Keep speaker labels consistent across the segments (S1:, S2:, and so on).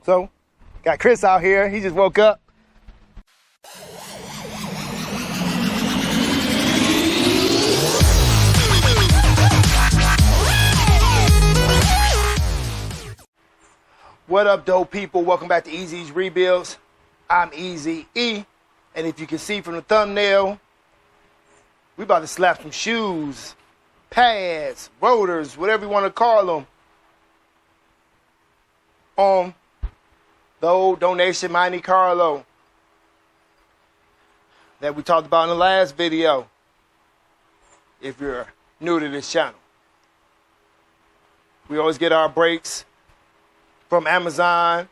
S1: So, got Chris out here. He just woke up. What up, dope people? Welcome back to Easy's Rebuilds. I'm Easy E. And if you can see from the thumbnail, we about to slap some shoes, pads, rotors, whatever you want to call them, on the old donation Monte Carlo that we talked about in the last video, if you're new to this channel. We always get our brakes from Amazon,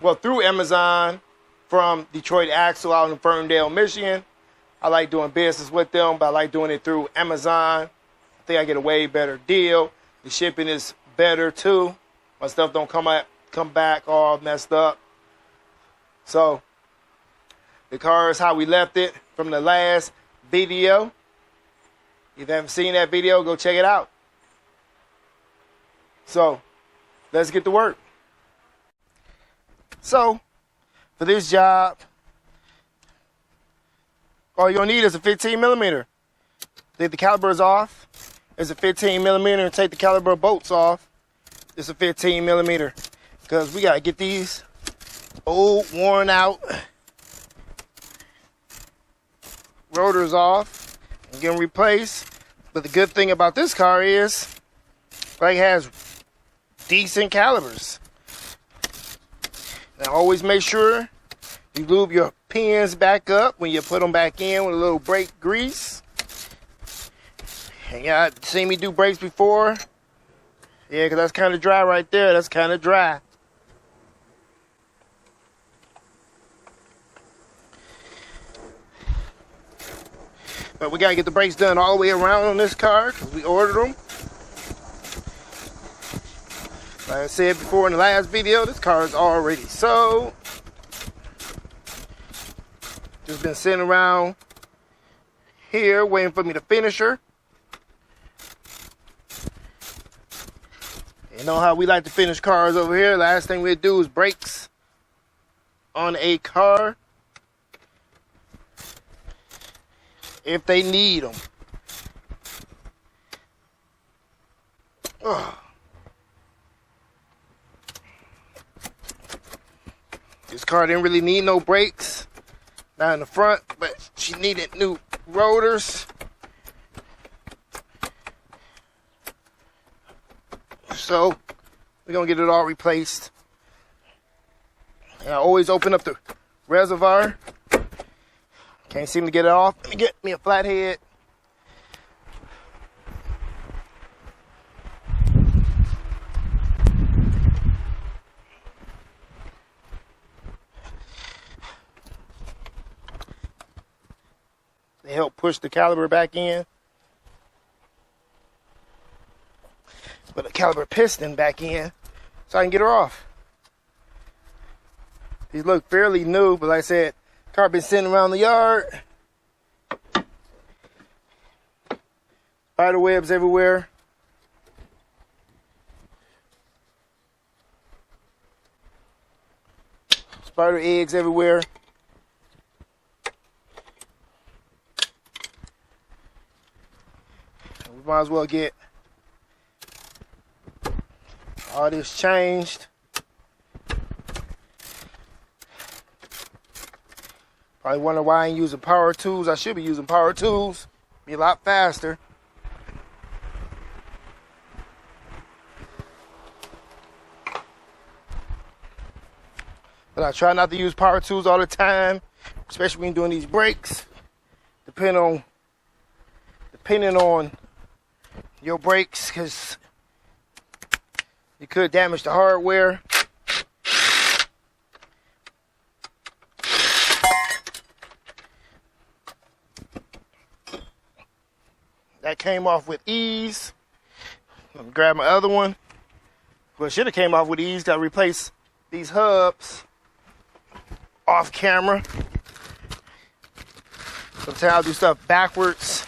S1: well, through Amazon, from Detroit Axle out in Ferndale, Michigan. I like doing business with them, but I like doing it through Amazon. I think I get a way better deal. The shipping is better too. My stuff don't come back all messed up. So the car is how we left it from the last video. If you haven't seen that video, go check it out. So let's get to work. So for this job, all you're gonna need is a 15 millimeter. Take the calipers off. It's a 15 millimeter, and take the caliper bolts off. It's a 15 millimeter. Because we gotta get these old, worn out rotors off and get them replaced. But the good thing about this car is, like, it has decent calipers. Now always make sure you lube your pins back up when you put them back in with a little brake grease. And y'all seen me do brakes before? Yeah, because that's kind of dry right there. That's kind of dry. But we got to get the brakes done all the way around on this car because we ordered them. Like I said before in the last video, this car is already sold. Just been sitting around here waiting for me to finish her. You know how we like to finish cars over here. Last thing we do is brakes on a car if they need them. Ugh. This car didn't really need no brakes. Not in the front, but she needed new rotors. So we're gonna get it all replaced. And I always open up the reservoir. Can't seem to get it off. Let me get me a flathead. They help push the caliper back in. Put the caliper piston back in so I can get her off. These look fairly new, but like I said, car been sitting around the yard. Spider webs everywhere. Spider eggs everywhere. We might as well get all this changed. Probably wonder why I ain't using power tools. I should be using power tools. Be a lot faster. But I try not to use power tools all the time, especially when doing these brakes. Depending on your brakes, because you could damage the hardware. That came off with ease. Let me grab my other one. Well, it should have came off with ease. Got to replace these hubs off camera. Sometimes I'll do stuff backwards.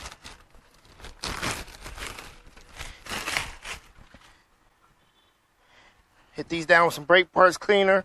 S1: Hit these down with some brake parts cleaner.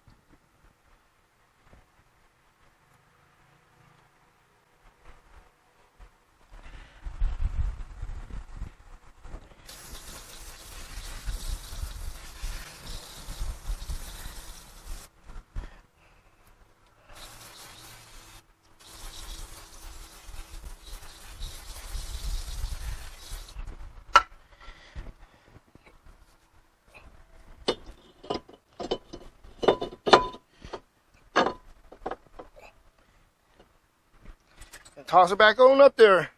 S1: toss it back on up there.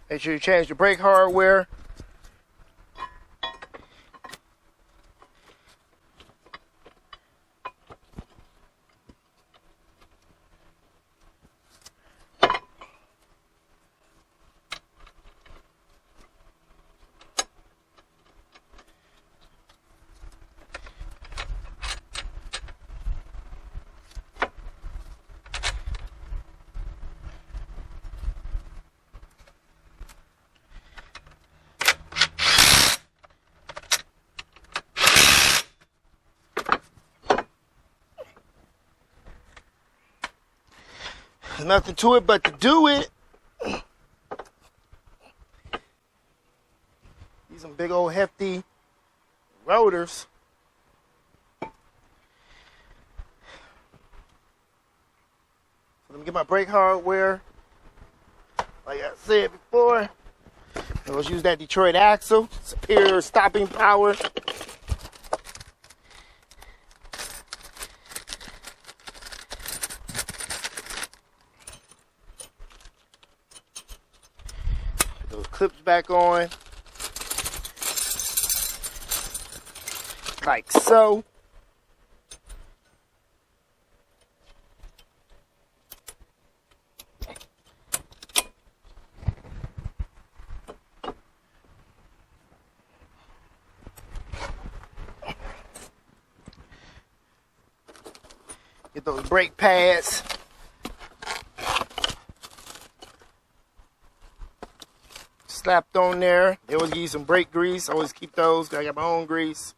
S1: Make sure you change the brake hardware. There's nothing to it but to do it. These some big old hefty rotors. So let me get my brake hardware. Like I said before, let's use that Detroit axle. Superior stopping power. Clips back on like so. Get those brake pads. Slapped on there. They always give you some brake grease. I always keep those. I got my own grease.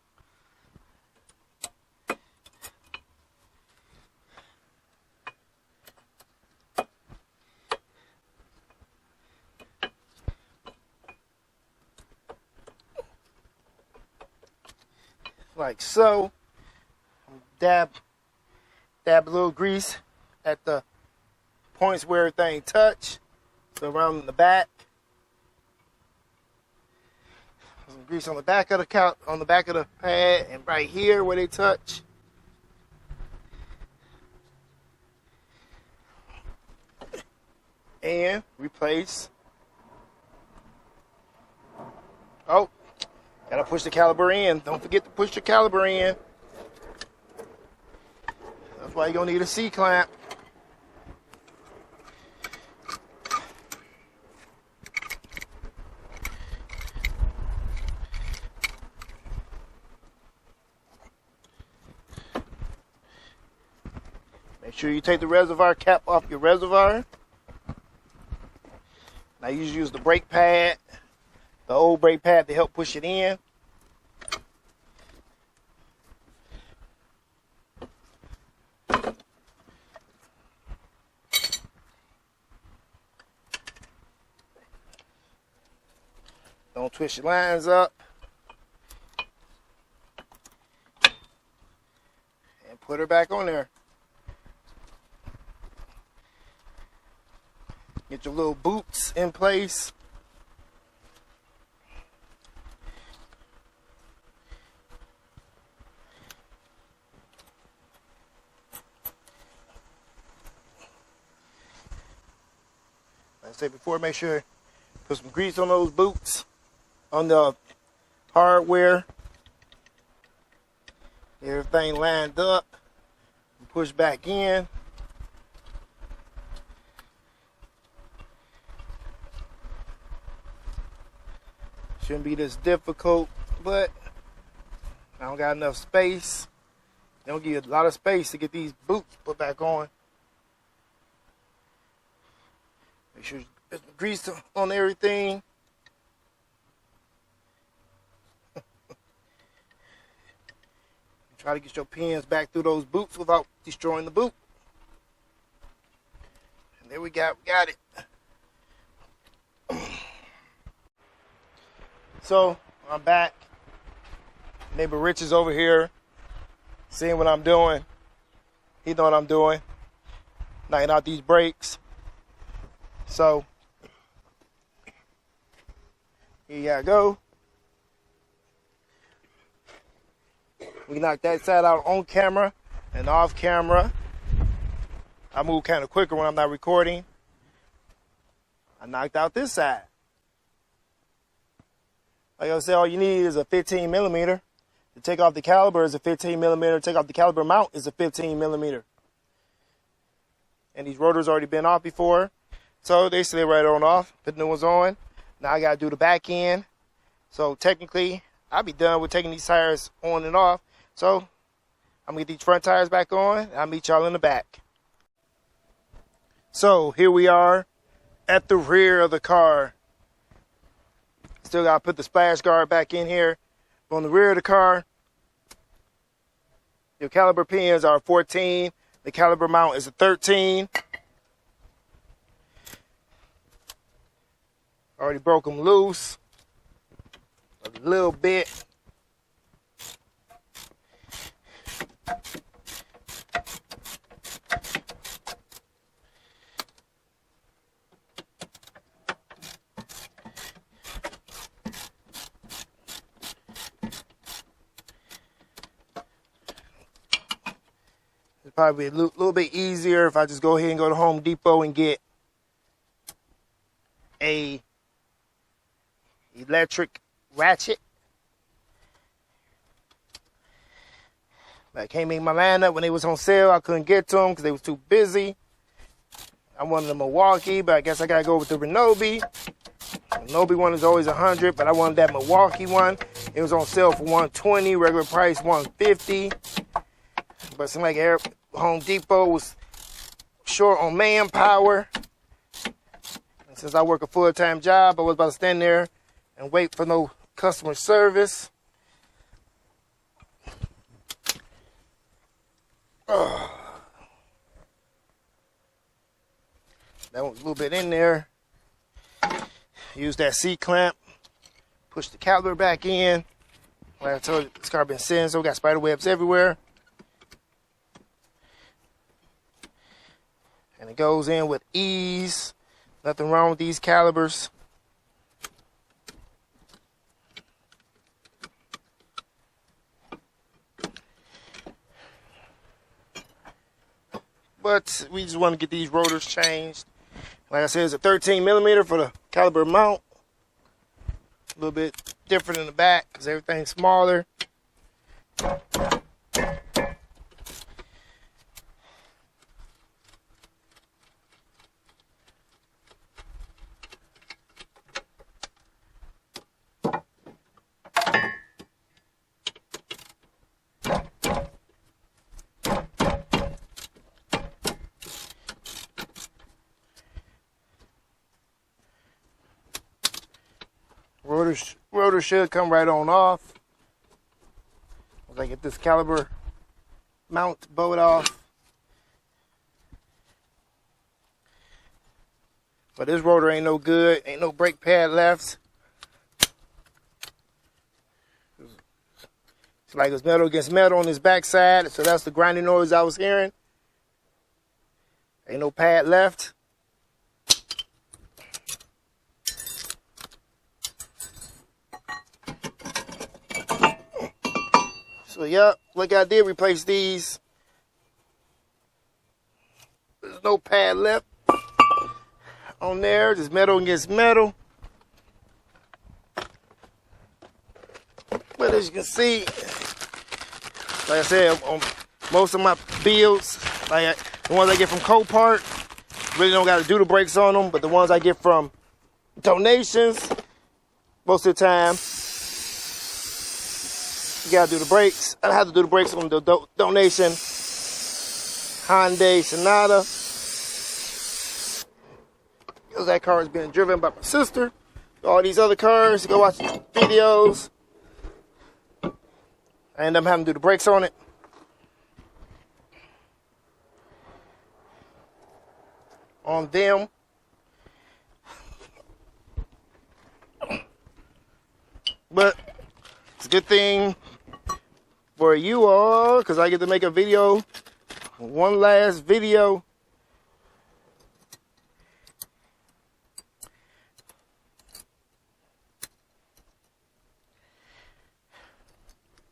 S1: Like so. Dab a little grease at the points where everything touch. So around the back. Some grease on the back of the pad and right here where they touch. And replace. Oh, gotta push the caliper in. Don't forget to push the caliper in. That's why you're gonna need a C-clamp. Make sure you take the reservoir cap off your reservoir. Now you use the brake pad, the old brake pad to help push it in. Don't twist your lines up. And put her back on there. Get your little boots in place. Like I said before, make sure put some grease on those boots, on the hardware. Get everything lined up and push back in. Shouldn't be this difficult, but I don't got enough space. They don't give you a lot of space to get these boots put back on. Make sure there's grease on everything. Try to get your pins back through those boots without destroying the boot. And there we got it. So, I'm back. Neighbor Rich is over here, seeing what I'm doing. He know what I'm doing. Knocking out these brakes. So, here you go. We knocked that side out on camera and off camera. I move kind of quicker when I'm not recording. I knocked out this side. Like I said, all you need is a 15 millimeter. To take off the caliber is a 15 millimeter. Take off the caliber mount is a 15 millimeter. And these rotors already been off before. So they slid right on off. Put the new ones on. Now I got to do the back end. So technically, I'll be done with taking these tires on and off. So I'm going to get these front tires back on. I'll meet y'all in the back. So here we are at the rear of the car. Still got to put the splash guard back in here. On the rear of the car, your caliber pins are 14. The caliber mount is a 13. Already broke them loose a little bit. It's probably a little bit easier if I just go ahead and go to Home Depot and get a electric ratchet. But I can't make my lineup when they was on sale. I couldn't get to them because they was too busy. I wanted the Milwaukee, but I guess I gotta go with the Renee. Renee one is always 100, but I wanted that Milwaukee one. It was on sale for $120, regular price $150. But it seemed like Home Depot was short on manpower. And since I work a full-time job, I was about to stand there and wait for no customer service. That one was a little bit in there. Use that C-clamp. Push the caliper back in. Like I told you, this car been sitting, so we got spider webs everywhere. And it goes in with ease. Nothing wrong with these calibers. But we just want to get these rotors changed. Like I said, it's a 13 millimeter for the caliber mount. A little bit different in the back because everything's smaller. Rotor should come right on off. Once I get this caliber mount bowed off. But this rotor ain't no good. Ain't no brake pad left. It's like it's metal against metal on this backside. So that's the grinding noise I was hearing. Ain't no pad left. So, yep, like I did replace these. There's no pad left on there. Just metal against metal. But as you can see, like I said, on most of my builds, like the ones I get from Copart, really don't got to do the brakes on them. But the ones I get from donations, most of the time, you gotta do the brakes. I have to do the brakes on the donation Hyundai Sonata. Because that car is being driven by my sister. All these other cars, go watch the videos. I end up having to do the brakes on it. On them. But it's a good thing for you all, because I get to make a video, one last video.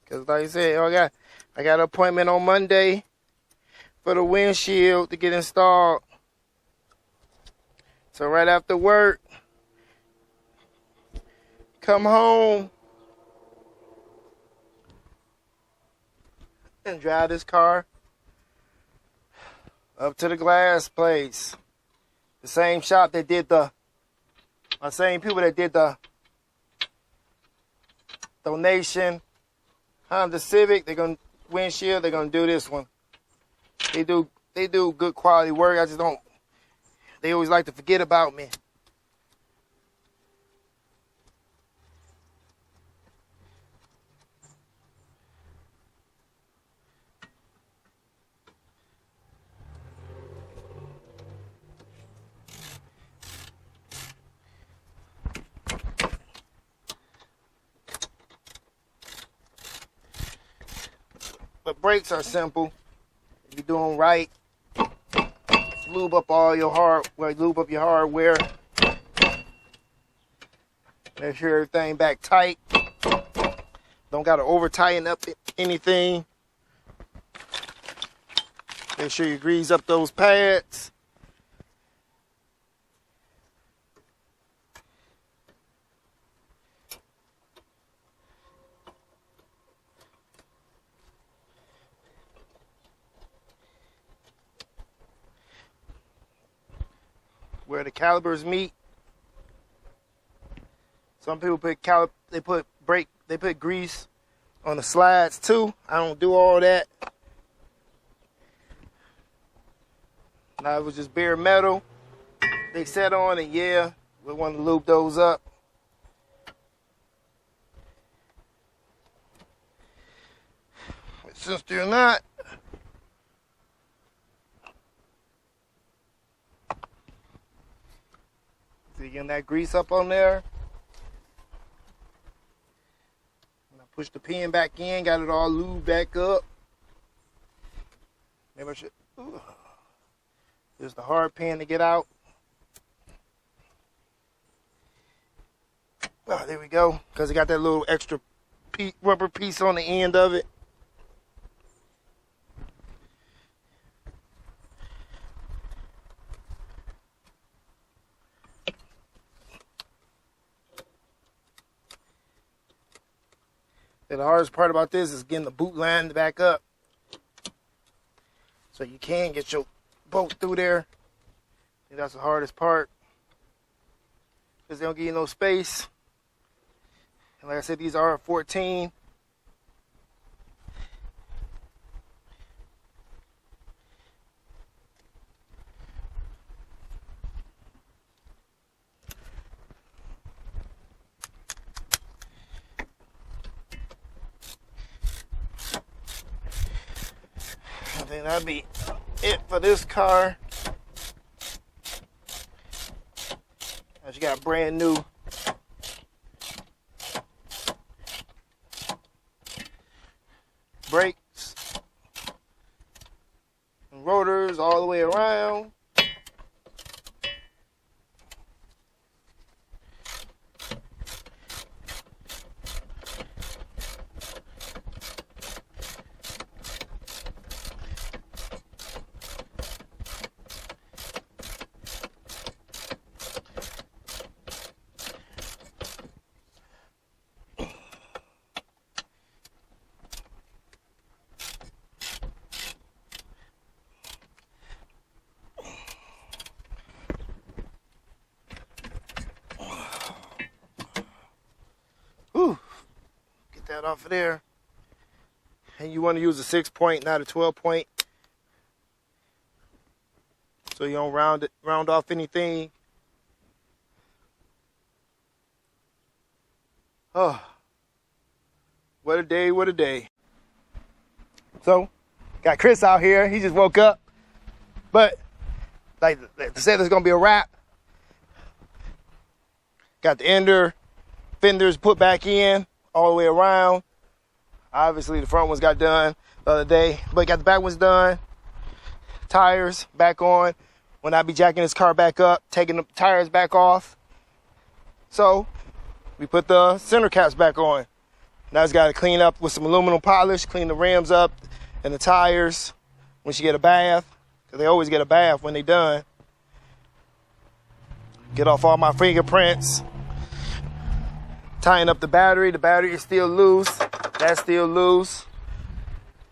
S1: Because like I said, I got an appointment on Monday for the windshield to get installed. So right after work, come home and drive this car up to the glass place. The same shop that did the same people that did the donation Honda Civic, they're gonna windshield, they're gonna do this one. They do good quality work. I just don't, they always like to forget about me. But brakes are simple. If you're doing right, lube up your hardware. Make sure everything back tight. Don't gotta over tighten up anything. Make sure you grease up those pads. Where the calipers meet. Some people put they put grease on the slides too. I don't do all that. Now it was just bare metal. They set on, and yeah, we want to lube those up. But since they're not, so getting that grease up on there. And I push the pin back in, got it all lubed back up. Maybe I should. There's the hard pin to get out. Oh, there we go. Because it got that little extra rubber piece on the end of it. And the hardest part about this is getting the boot lined back up. So you can get your bolt through there. I think that's the hardest part. Because they don't give you no space. And like I said, these are 14. I think that'd be it for this car. As you got brand new brakes and rotors all the way around. Get that off of there. And you want to use a 6-point, not a 12-point. So you don't round off anything. Oh, what a day, what a day. So, got Chris out here. He just woke up. But, like I said, there's going to be a wrap. Got the ender fenders put back in all the way around. Obviously, the front ones got done the other day. But got the back ones done. Tires back on. When I be jacking this car back up, taking the tires back off. So, we put the center caps back on. Now it's got to clean up with some aluminum polish, clean the rims up and the tires. when she get a bath, because they always get a bath when they done. Get off all my fingerprints. Tying up the battery. The battery is still loose. That's still loose.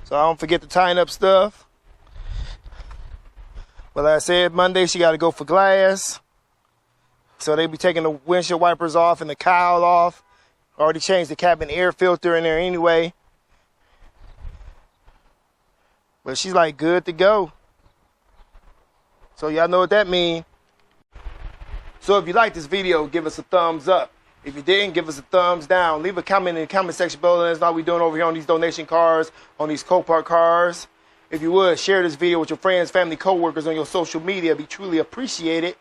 S1: So I don't forget to tighten up stuff. But like I said, Monday she got to go for glass. So they be taking the windshield wipers off and the cowl off. Already changed the cabin air filter in there anyway. But she's like good to go. So y'all know what that means. So if you like this video, give us a thumbs up. If you didn't, give us a thumbs down. Leave a comment in the comment section below. Let us know what we're doing over here on these donation cars, on these Copart cars. If you would, share this video with your friends, family, co-workers on your social media. It'd be truly appreciated.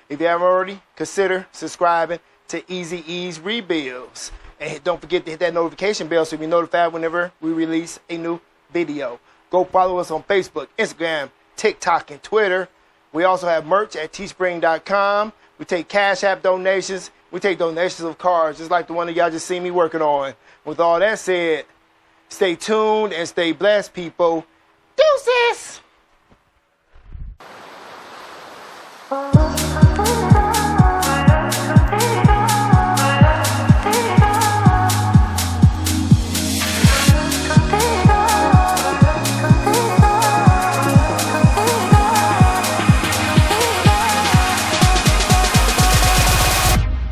S1: If you haven't already, consider subscribing to Easy Ease Rebuilds. And don't forget to hit that notification bell so you'll be notified whenever we release a new video. Go follow us on Facebook, Instagram, TikTok, and Twitter. We also have merch at teespring.com. We take Cash App donations. We take donations of cars, just like the one that y'all just seen me working on. With all that said, stay tuned and stay blessed, people.